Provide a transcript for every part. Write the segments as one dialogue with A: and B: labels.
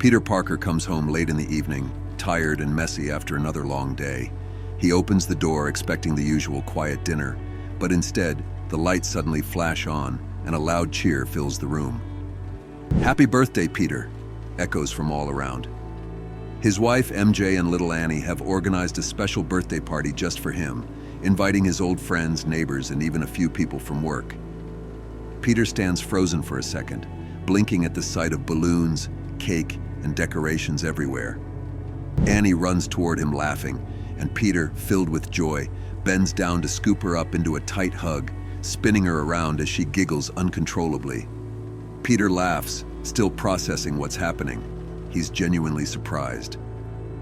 A: Peter Parker comes home late in the evening, tired and messy after another long day. He opens the door expecting the usual quiet dinner, but instead, the lights suddenly flash on and a loud cheer fills the room. "Happy birthday, Peter," echoes from all around. His wife, MJ, and little Annie have organized a special birthday party just for him, inviting his old friends, neighbors, and even a few people from work. Peter stands frozen for a second, blinking at the sight of balloons, cake, and decorations everywhere. Annie runs toward him laughing, and Peter, filled with joy, bends down to scoop her up into a tight hug, spinning her around as she giggles uncontrollably. Peter laughs, still processing what's happening. He's genuinely surprised.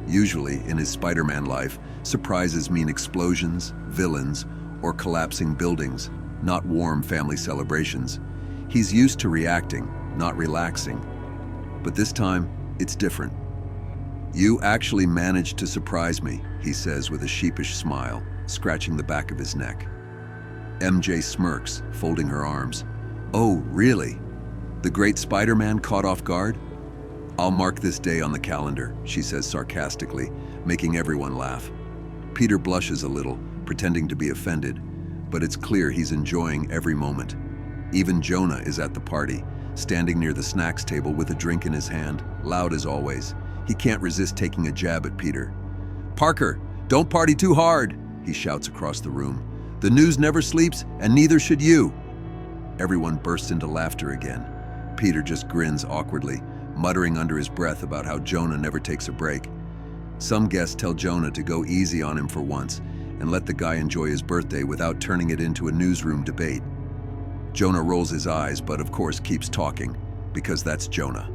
A: Usually, in his Spider-Man life, surprises mean explosions, villains, or collapsing buildings, not warm family celebrations. He's used to reacting, not relaxing. But this time, it's different. "You actually managed to surprise me," he says with a sheepish smile, scratching the back of his neck. MJ smirks, folding her arms. "Oh, really? The great Spider-Man caught off guard?" "I'll mark this day on the calendar," she says sarcastically, making everyone laugh. Peter blushes a little, pretending to be offended, but it's clear he's enjoying every moment. Even Jonah is at the party, standing near the snacks table with a drink in his hand, loud as always. He can't resist taking a jab at Peter. "Parker, don't party too hard," he shouts across the room. "The news never sleeps, and neither should you." Everyone bursts into laughter again. Peter just grins awkwardly, muttering under his breath about how Jonah never takes a break. Some guests tell Jonah to go easy on him for once and let the guy enjoy his birthday without turning it into a newsroom debate. Jonah rolls his eyes, but of course keeps talking, because that's Jonah.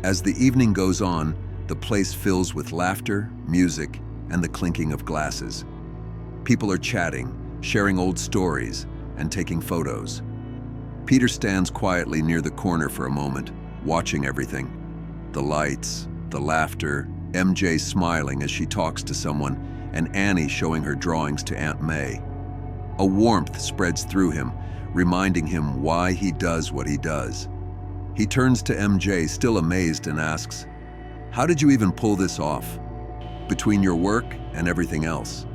A: As the evening goes on, the place fills with laughter, music, and the clinking of glasses. People are chatting, sharing old stories, and taking photos. Peter stands quietly near the corner for a moment, watching everything. The lights, the laughter, MJ smiling as she talks to someone, and Annie showing her drawings to Aunt May. A warmth spreads through him, reminding him why he does what he does. He turns to MJ, still amazed, and asks, "How did you even pull this off? Between your work and everything else?"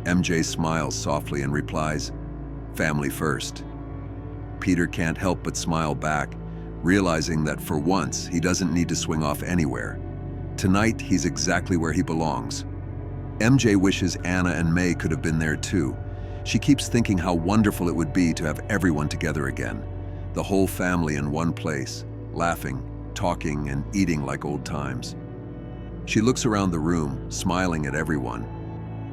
A: MJ smiles softly and replies, "Family first." Peter can't help but smile back, realizing that for once he doesn't need to swing off anywhere. Tonight, he's exactly where he belongs. MJ wishes Anna and May could have been there too. She keeps thinking how wonderful it would be to have everyone together again. The whole family in one place, laughing, talking, and eating like old times. She looks around the room, smiling at everyone.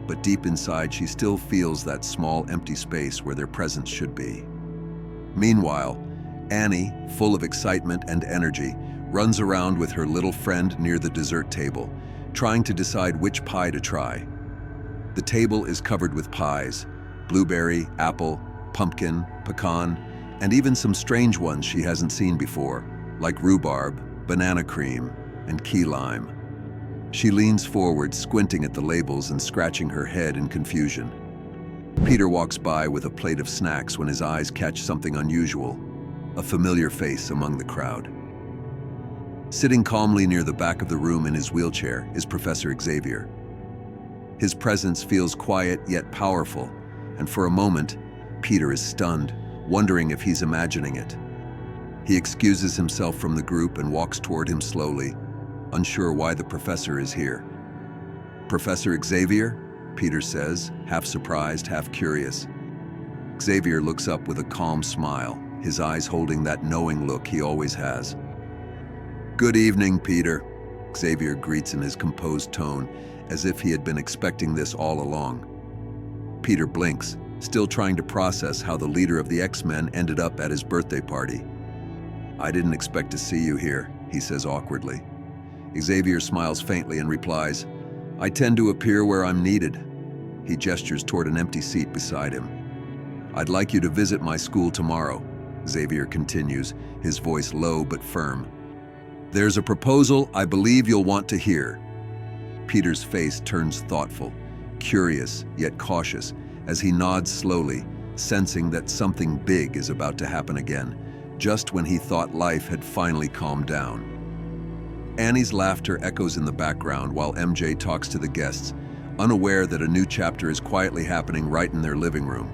A: But deep inside, she still feels that small empty space where their presence should be. Meanwhile, Annie, full of excitement and energy, runs around with her little friend near the dessert table, trying to decide which pie to try. The table is covered with pies: blueberry, apple, pumpkin, pecan, and even some strange ones she hasn't seen before, like rhubarb, banana cream, and key lime. She leans forward, squinting at the labels and scratching her head in confusion. Peter walks by with a plate of snacks when his eyes catch something unusual, a familiar face among the crowd. Sitting calmly near the back of the room in his wheelchair is Professor Xavier. His presence feels quiet yet powerful, and for a moment, Peter is stunned, wondering if he's imagining it. He excuses himself from the group and walks toward him slowly, unsure why the professor is here. "Professor Xavier?" Peter says, half surprised, half curious. Xavier looks up with a calm smile, his eyes holding that knowing look he always has. "Good evening, Peter," Xavier greets in his composed tone, as if he had been expecting this all along. Peter blinks, still trying to process how the leader of the X-Men ended up at his birthday party. "I didn't expect to see you here," he says awkwardly. Xavier smiles faintly and replies, "I tend to appear where I'm needed." He gestures toward an empty seat beside him. "I'd like you to visit my school tomorrow," Xavier continues, his voice low but firm. "There's a proposal I believe you'll want to hear." Peter's face turns thoughtful, curious yet cautious, as he nods slowly, sensing that something big is about to happen again, just when he thought life had finally calmed down. Annie's laughter echoes in the background while MJ talks to the guests, unaware that a new chapter is quietly happening right in their living room.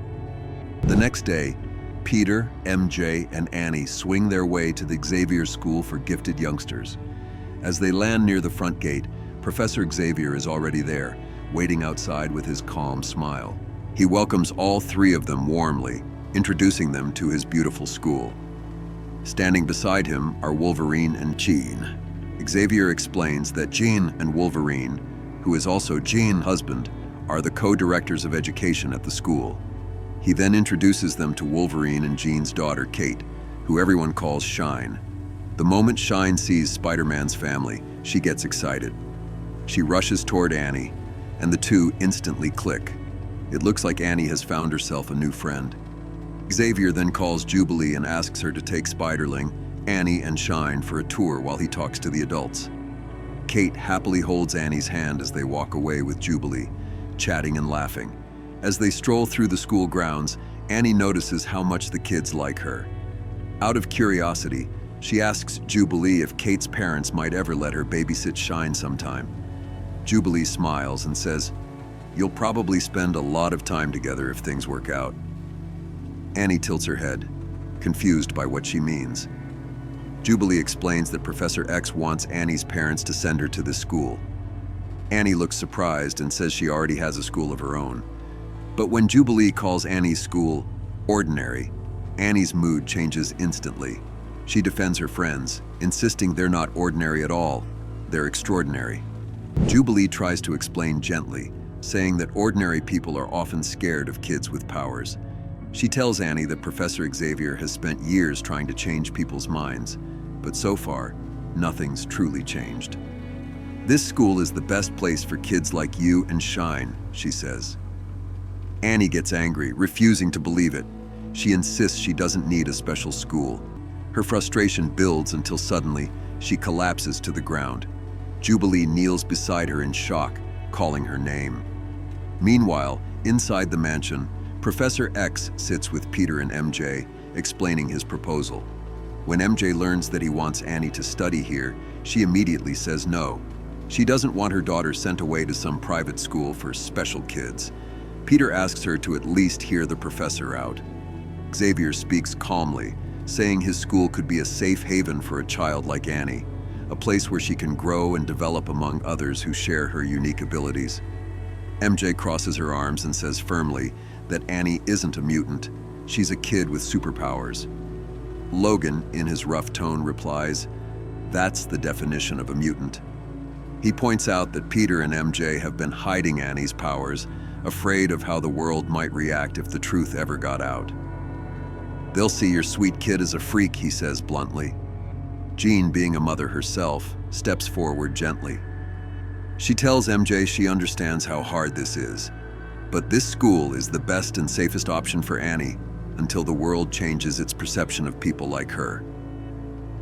A: The next day, Peter, MJ, and Annie swing their way to the Xavier School for Gifted Youngsters. As they land near the front gate, Professor Xavier is already there, waiting outside with his calm smile. He welcomes all three of them warmly, introducing them to his beautiful school. Standing beside him are Wolverine and Jean. Xavier explains that Jean and Wolverine, who is also Jean's husband, are the co-directors of education at the school. He then introduces them to Wolverine and Jean's daughter, Kate, who everyone calls Shine. The moment Shine sees Spider-Man's family, she gets excited. She rushes toward Annie, and the two instantly click. It looks like Annie has found herself a new friend. Xavier then calls Jubilee and asks her to take Spiderling, Annie, and Shine for a tour while he talks to the adults. Kate happily holds Annie's hand as they walk away with Jubilee, chatting and laughing. As they stroll through the school grounds, Annie notices how much the kids like her. Out of curiosity, she asks Jubilee if Kate's parents might ever let her babysit Shine sometime. Jubilee smiles and says, "You'll probably spend a lot of time together if things work out." Annie tilts her head, confused by what she means. Jubilee explains that Professor X wants Annie's parents to send her to this school. Annie looks surprised and says she already has a school of her own. But when Jubilee calls Annie's school ordinary, Annie's mood changes instantly. She defends her friends, insisting they're not ordinary at all, they're extraordinary. Jubilee tries to explain gently, saying that ordinary people are often scared of kids with powers. She tells Annie that Professor Xavier has spent years trying to change people's minds, but so far, nothing's truly changed. "This school is the best place for kids like you and Shine," she says. Annie gets angry, refusing to believe it. She insists she doesn't need a special school. Her frustration builds until suddenly, she collapses to the ground. Jubilee kneels beside her in shock, calling her name. Meanwhile, inside the mansion, Professor X sits with Peter and MJ, explaining his proposal. When MJ learns that he wants Annie to study here, she immediately says no. She doesn't want her daughter sent away to some private school for special kids. Peter asks her to at least hear the professor out. Xavier speaks calmly, saying his school could be a safe haven for a child like Annie, a place where she can grow and develop among others who share her unique abilities. MJ crosses her arms and says firmly that Annie isn't a mutant, she's a kid with superpowers. Logan, in his rough tone, replies, "That's the definition of a mutant." He points out that Peter and MJ have been hiding Annie's powers, afraid of how the world might react if the truth ever got out. "They'll see your sweet kid as a freak," he says bluntly. Jean, being a mother herself, steps forward gently. She tells MJ she understands how hard this is, but this school is the best and safest option for Annie until the world changes its perception of people like her.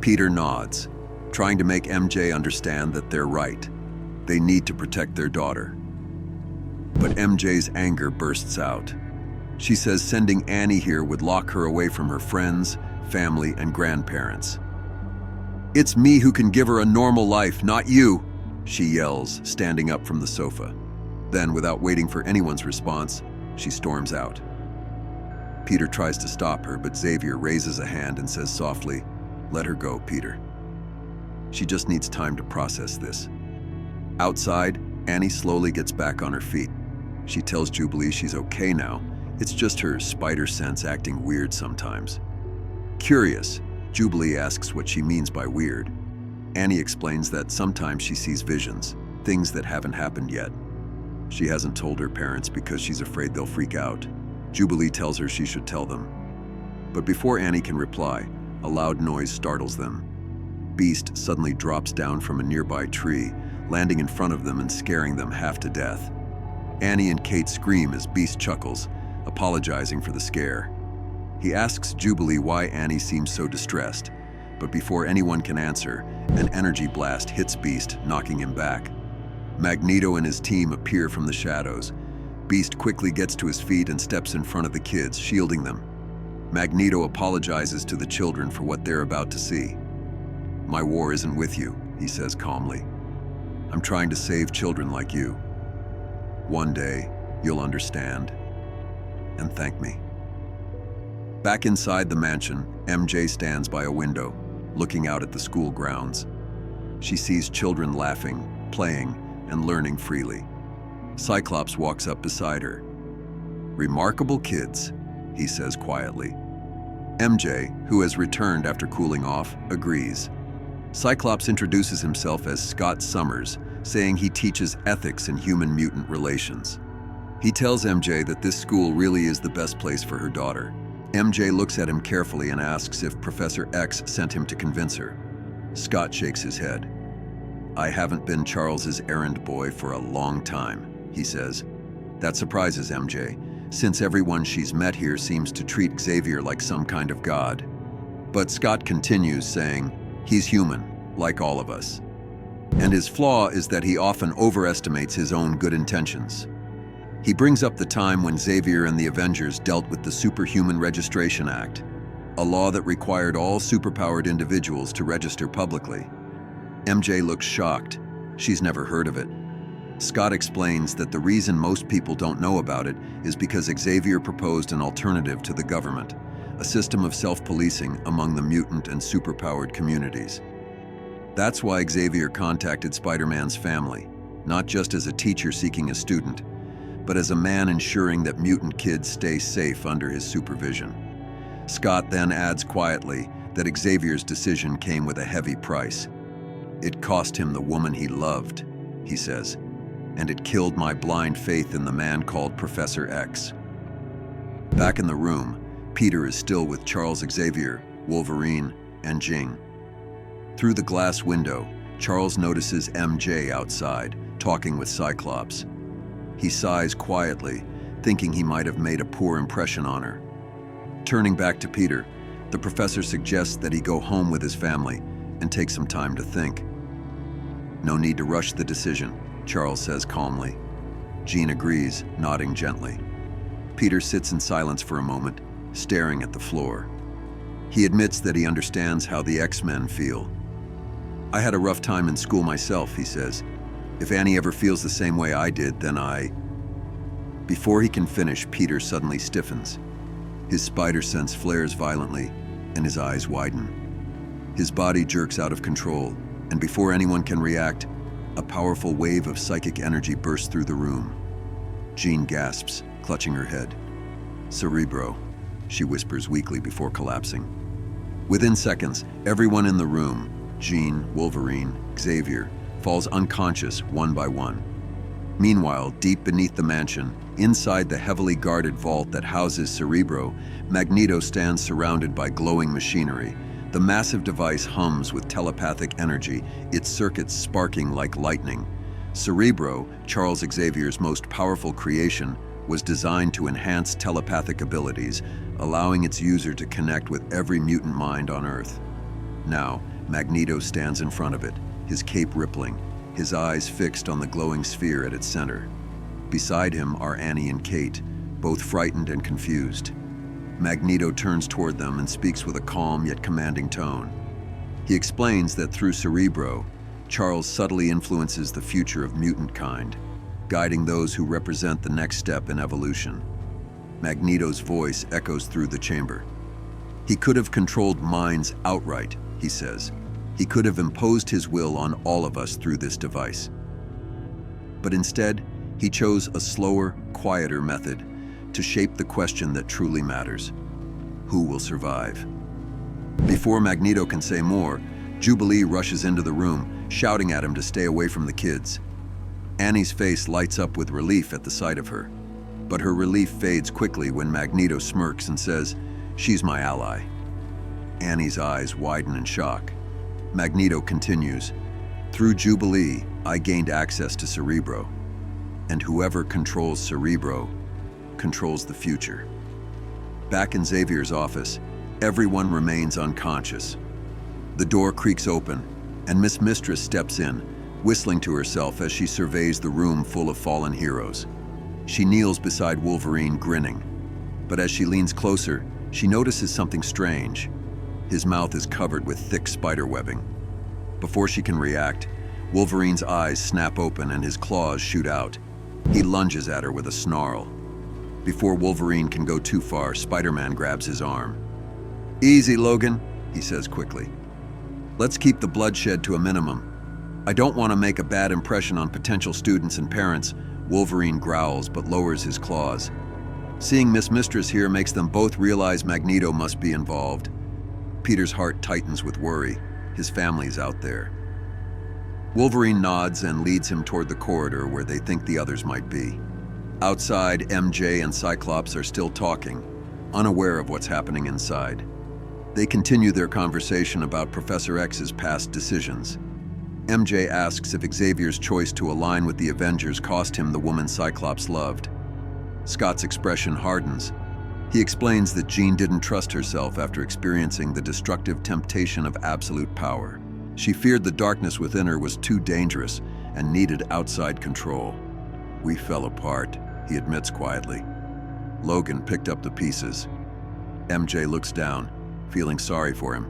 A: Peter nods, trying to make MJ understand that they're right. They need to protect their daughter. But MJ's anger bursts out. She says sending Annie here would lock her away from her friends, family, and grandparents. "It's me who can give her a normal life, not you," she yells, standing up from the sofa. Then, without waiting for anyone's response, she storms out. Peter tries to stop her, but Xavier raises a hand and says softly, "Let her go, Peter. She just needs time to process this." Outside, Annie slowly gets back on her feet. She tells Jubilee she's okay now. It's just her spider sense acting weird sometimes. Curious, Jubilee asks what she means by weird. Annie explains that sometimes she sees visions, things that haven't happened yet. She hasn't told her parents because she's afraid they'll freak out. Jubilee tells her she should tell them. But before Annie can reply, a loud noise startles them. Beast suddenly drops down from a nearby tree, landing in front of them and scaring them half to death. Annie and Kate scream as Beast chuckles, apologizing for the scare. He asks Jubilee why Annie seems so distressed, but before anyone can answer, an energy blast hits Beast, knocking him back. Magneto and his team appear from the shadows. Beast quickly gets to his feet and steps in front of the kids, shielding them. Magneto apologizes to the children for what they're about to see. "My war isn't with you, he says calmly. I'm trying to save children like you. One day, you'll understand and thank me. Back inside the mansion, MJ stands by a window, looking out at the school grounds. She sees children laughing, playing, and learning freely. Cyclops walks up beside her. Remarkable kids, he says quietly. MJ, who has returned after cooling off, agrees. Cyclops introduces himself as Scott Summers, saying he teaches ethics in human-mutant relations. He tells MJ that this school really is the best place for her daughter. MJ looks at him carefully and asks if Professor X sent him to convince her. Scott shakes his head. I haven't been Charles's errand boy for a long time, he says. That surprises MJ, since everyone she's met here seems to treat Xavier like some kind of god. But Scott continues, saying, he's human, like all of us. And his flaw is that he often overestimates his own good intentions. He brings up the time when Xavier and the Avengers dealt with the Superhuman Registration Act, a law that required all superpowered individuals to register publicly. MJ looks shocked. She's never heard of it. Scott explains that the reason most people don't know about it is because Xavier proposed an alternative to the government, a system of self-policing among the mutant and superpowered communities. That's why Xavier contacted Spider-Man's family, not just as a teacher seeking a student, but as a man ensuring that mutant kids stay safe under his supervision. Scott then adds quietly that Xavier's decision came with a heavy price. It cost him the woman he loved, he says, and it killed my blind faith in the man called Professor X. Back in the room, Peter is still with Charles Xavier, Wolverine, and Jing. Through the glass window, Charles notices MJ outside, talking with Cyclops. He sighs quietly, thinking he might have made a poor impression on her. Turning back to Peter, the professor suggests that he go home with his family and take some time to think. No need to rush the decision, Charles says calmly. Jean agrees, nodding gently. Peter sits in silence for a moment, staring at the floor. He admits that he understands how the X-Men feel. I had a rough time in school myself, he says. If Annie ever feels the same way I did, then I... Before he can finish, Peter suddenly stiffens. His spider sense flares violently, and his eyes widen. His body jerks out of control, and before anyone can react, a powerful wave of psychic energy bursts through the room. Jean gasps, clutching her head. Cerebro, she whispers weakly before collapsing. Within seconds, everyone in the room, Jean, Wolverine, Xavier, falls unconscious one by one. Meanwhile, deep beneath the mansion, inside the heavily guarded vault that houses Cerebro, Magneto stands surrounded by glowing machinery. The massive device hums with telepathic energy, its circuits sparking like lightning. Cerebro, Charles Xavier's most powerful creation, was designed to enhance telepathic abilities, allowing its user to connect with every mutant mind on Earth. Now, Magneto stands in front of it, his cape rippling, his eyes fixed on the glowing sphere at its center. Beside him are Annie and Kate, both frightened and confused. Magneto turns toward them and speaks with a calm yet commanding tone. He explains that through Cerebro, Charles subtly influences the future of mutant kind, guiding those who represent the next step in evolution. Magneto's voice echoes through the chamber. He could have controlled minds outright, he says. He could have imposed his will on all of us through this device. But instead, he chose a slower, quieter method to shape the question that truly matters. Who will survive? Before Magneto can say more, Jubilee rushes into the room, shouting at him to stay away from the kids. Annie's face lights up with relief at the sight of her, but her relief fades quickly when Magneto smirks and says, "She's my ally." Annie's eyes widen in shock. Magneto continues, "Through Jubilee, I gained access to Cerebro, and whoever controls Cerebro controls the future." Back in Xavier's office, everyone remains unconscious. The door creaks open, and Miss Mistress steps in, whistling to herself as she surveys the room full of fallen heroes. She kneels beside Wolverine, grinning. But as she leans closer, she notices something strange. His mouth is covered with thick spider webbing. Before she can react, Wolverine's eyes snap open and his claws shoot out. He lunges at her with a snarl. Before Wolverine can go too far, Spider-Man grabs his arm. "Easy, Logan," he says quickly. "Let's keep the bloodshed to a minimum. I don't want to make a bad impression on potential students and parents." Wolverine growls but lowers his claws. Seeing Miss Mistress here makes them both realize Magneto must be involved. Peter's heart tightens with worry. His family's out there. Wolverine nods and leads him toward the corridor where they think the others might be. Outside, MJ and Cyclops are still talking, unaware of what's happening inside. They continue their conversation about Professor X's past decisions. MJ asks if Xavier's choice to align with the Avengers cost him the woman Cyclops loved. Scott's expression hardens. He explains that Jean didn't trust herself after experiencing the destructive temptation of absolute power. She feared the darkness within her was too dangerous and needed outside control. "We fell apart," he admits quietly. Logan picked up the pieces. MJ looks down, feeling sorry for him.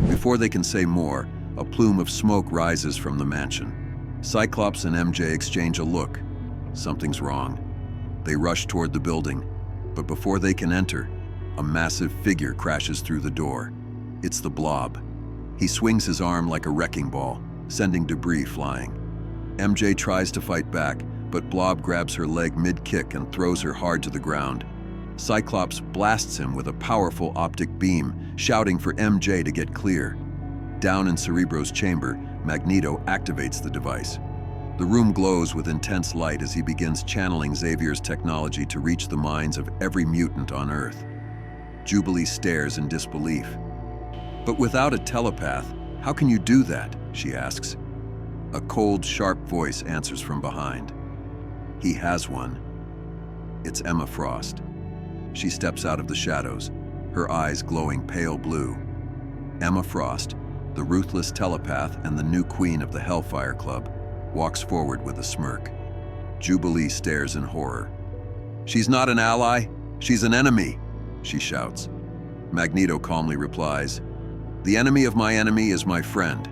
A: Before they can say more, a plume of smoke rises from the mansion. Cyclops and MJ exchange a look. Something's wrong. They rush toward the building, but before they can enter, a massive figure crashes through the door. It's the Blob. He swings his arm like a wrecking ball, sending debris flying. MJ tries to fight back, but Blob grabs her leg mid-kick and throws her hard to the ground. Cyclops blasts him with a powerful optic beam, shouting for MJ to get clear. Down in Cerebro's chamber, Magneto activates the device. The room glows with intense light as he begins channeling Xavier's technology to reach the minds of every mutant on Earth. Jubilee stares in disbelief. "But without a telepath, how can you do that?" she asks. A cold, sharp voice answers from behind. "He has one. It's Emma Frost." She steps out of the shadows, her eyes glowing pale blue. Emma Frost, the ruthless telepath and the new queen of the Hellfire Club, walks forward with a smirk. Jubilee stares in horror. "She's not an ally, she's an enemy," she shouts. Magneto calmly replies, "The enemy of my enemy is my friend."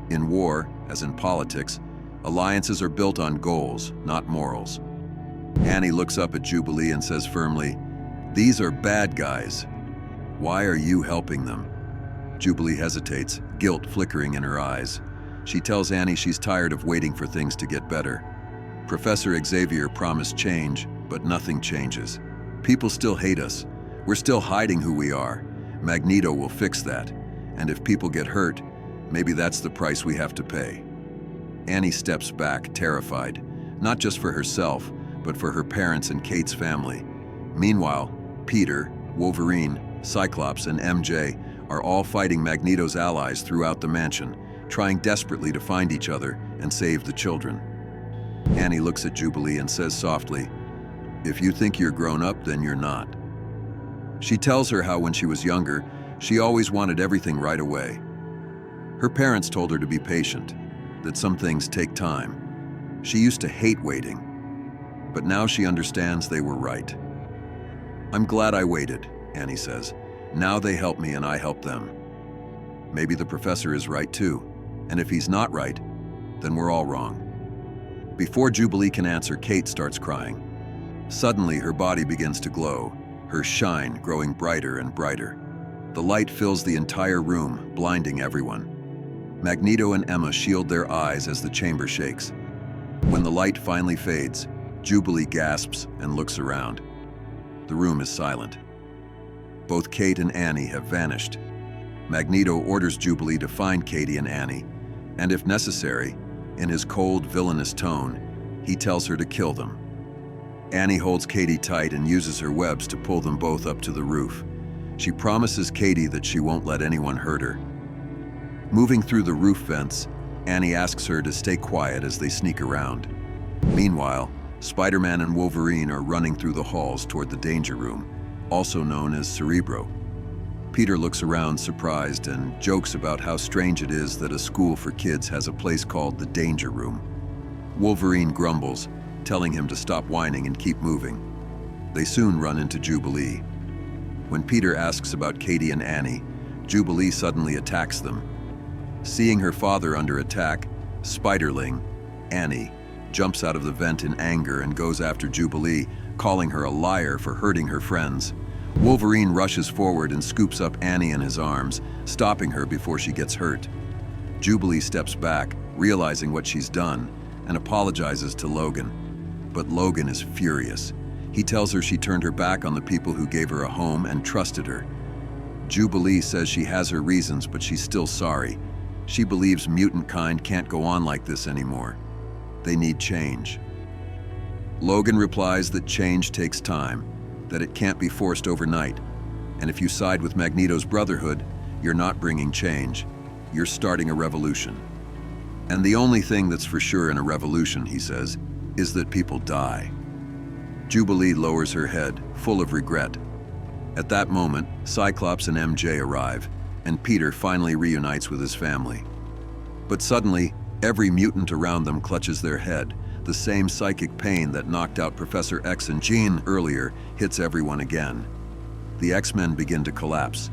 A: In war, as in politics, alliances are built on goals, not morals. Annie looks up at Jubilee and says firmly, "These are bad guys. Why are you helping them?" Jubilee hesitates, guilt flickering in her eyes. She tells Annie she's tired of waiting for things to get better. Professor Xavier promised change, but nothing changes. People still hate us. We're still hiding who we are. Magneto will fix that. And if people get hurt, maybe that's the price we have to pay. Annie steps back, terrified, not just for herself, but for her parents and Kate's family. Meanwhile, Peter, Wolverine, Cyclops, and MJ are all fighting Magneto's allies throughout the mansion, trying desperately to find each other and save the children. Annie looks at Jubilee and says softly, "If you think you're grown up, then you're not." She tells her how when she was younger, she always wanted everything right away. Her parents told her to be patient, that some things take time. She used to hate waiting, but now she understands they were right. "I'm glad I waited," Annie says. "Now they help me and I help them." Maybe the professor is right too, and if he's not right, then we're all wrong. Before Jubilee can answer, Kate starts crying. Suddenly, her body begins to glow, her shine growing brighter and brighter. The light fills the entire room, blinding everyone. Magneto and Emma shield their eyes as the chamber shakes. When the light finally fades, Jubilee gasps and looks around. The room is silent. Both Kate and Annie have vanished. Magneto orders Jubilee to find Katie and Annie, and if necessary, in his cold, villainous tone, he tells her to kill them. Annie holds Katie tight and uses her webs to pull them both up to the roof. She promises Katie that she won't let anyone hurt her. Moving through the roof vents, Annie asks her to stay quiet as they sneak around. Meanwhile, Spider-Man and Wolverine are running through the halls toward the danger room, also known as Cerebro. Peter looks around surprised and jokes about how strange it is that a school for kids has a place called the Danger Room. Wolverine grumbles, telling him to stop whining and keep moving. They soon run into Jubilee. When Peter asks about Katie and Annie, Jubilee suddenly attacks them. Seeing her father under attack, Spiderling, Annie, jumps out of the vent in anger and goes after Jubilee, calling her a liar for hurting her friends. Wolverine rushes forward and scoops up Annie in his arms, stopping her before she gets hurt. Jubilee steps back, realizing what she's done, and apologizes to Logan. But Logan is furious. He tells her she turned her back on the people who gave her a home and trusted her. Jubilee says she has her reasons, but she's still sorry. She believes mutant kind can't go on like this anymore. They need change. Logan replies that change takes time, that it can't be forced overnight, and if you side with Magneto's Brotherhood, you're not bringing change. You're starting a revolution. And the only thing that's for sure in a revolution, he says, is that people die. Jubilee lowers her head, full of regret. At that moment, Cyclops and MJ arrive, and Peter finally reunites with his family. But suddenly, every mutant around them clutches their head. The same psychic pain that knocked out Professor X and Jean earlier hits everyone again. The X-Men begin to collapse.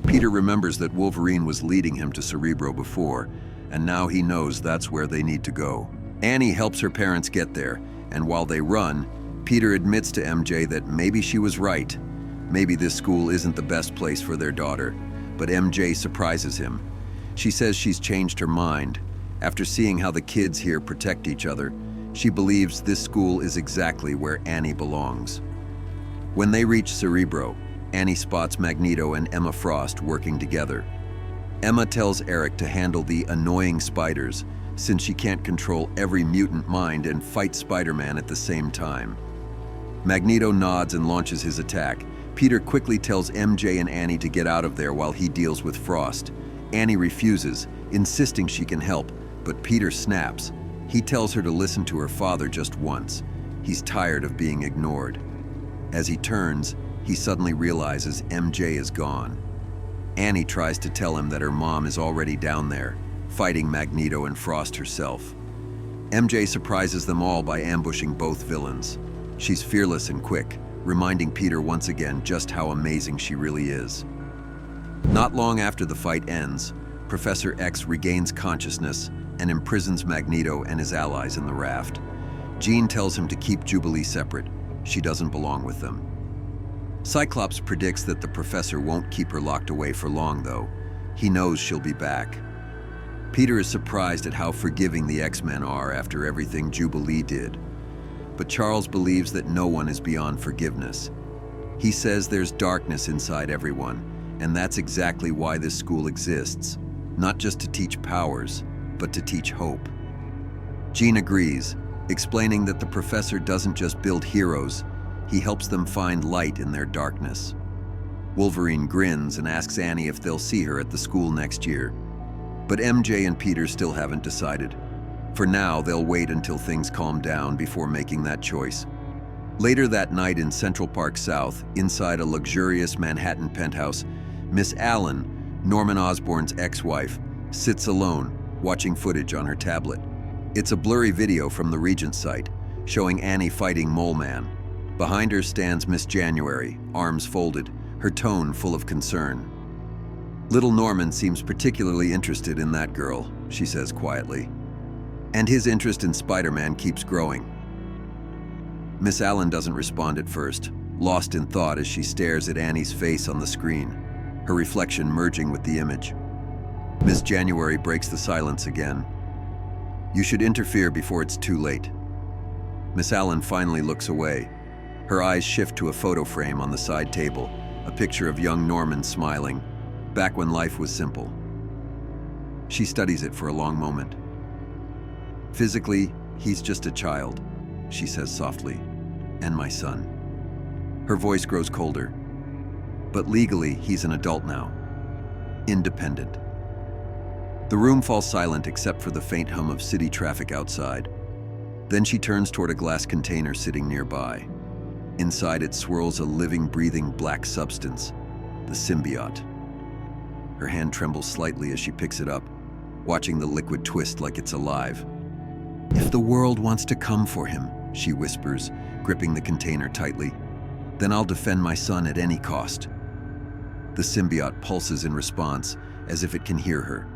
A: Peter remembers that Wolverine was leading him to Cerebro before, and now he knows that's where they need to go. Annie helps her parents get there, and while they run, Peter admits to MJ that maybe she was right. Maybe this school isn't the best place for their daughter, but MJ surprises him. She says she's changed her mind. After seeing how the kids here protect each other, she believes this school is exactly where Annie belongs. When they reach Cerebro, Annie spots Magneto and Emma Frost working together. Emma tells Eric to handle the annoying spiders, since she can't control every mutant mind and fight Spider-Man at the same time. Magneto nods and launches his attack. Peter quickly tells MJ and Annie to get out of there while he deals with Frost. Annie refuses, insisting she can help, but Peter snaps. He tells her to listen to her father just once. He's tired of being ignored. As he turns, he suddenly realizes MJ is gone. Annie tries to tell him that her mom is already down there, fighting Magneto and Frost herself. MJ surprises them all by ambushing both villains. She's fearless and quick, reminding Peter once again just how amazing she really is. Not long after the fight ends, Professor X regains consciousness and imprisons Magneto and his allies in the raft. Jean tells him to keep Jubilee separate. She doesn't belong with them. Cyclops predicts that the professor won't keep her locked away for long, though. He knows she'll be back. Peter is surprised at how forgiving the X-Men are after everything Jubilee did. But Charles believes that no one is beyond forgiveness. He says there's darkness inside everyone, and that's exactly why this school exists, not just to teach powers, but to teach hope. Jean agrees, explaining that the professor doesn't just build heroes, he helps them find light in their darkness. Wolverine grins and asks Annie if they'll see her at the school next year. But MJ and Peter still haven't decided. For now, they'll wait until things calm down before making that choice. Later that night in Central Park South, inside a luxurious Manhattan penthouse, Miss Allen, Norman Osborn's ex-wife, sits alone, watching footage on her tablet. It's a blurry video from the Regent site, showing Annie fighting Mole Man. Behind her stands Miss January, arms folded, her tone full of concern. Little Norman seems particularly interested in that girl, she says quietly. And his interest in Spider-Man keeps growing. Miss Allen doesn't respond at first, lost in thought as she stares at Annie's face on the screen, her reflection merging with the image. Miss January breaks the silence again. You should interfere before it's too late. Miss Allen finally looks away. Her eyes shift to a photo frame on the side table, a picture of young Norman smiling, back when life was simple. She studies it for a long moment. Physically, he's just a child, she says softly, and my son. Her voice grows colder. But legally, he's an adult now, independent. The room falls silent except for the faint hum of city traffic outside. Then she turns toward a glass container sitting nearby. Inside it swirls a living, breathing black substance, the symbiote. Her hand trembles slightly as she picks it up, watching the liquid twist like it's alive. If the world wants to come for him, she whispers, gripping the container tightly, then I'll defend my son at any cost. The symbiote pulses in response, as if it can hear her.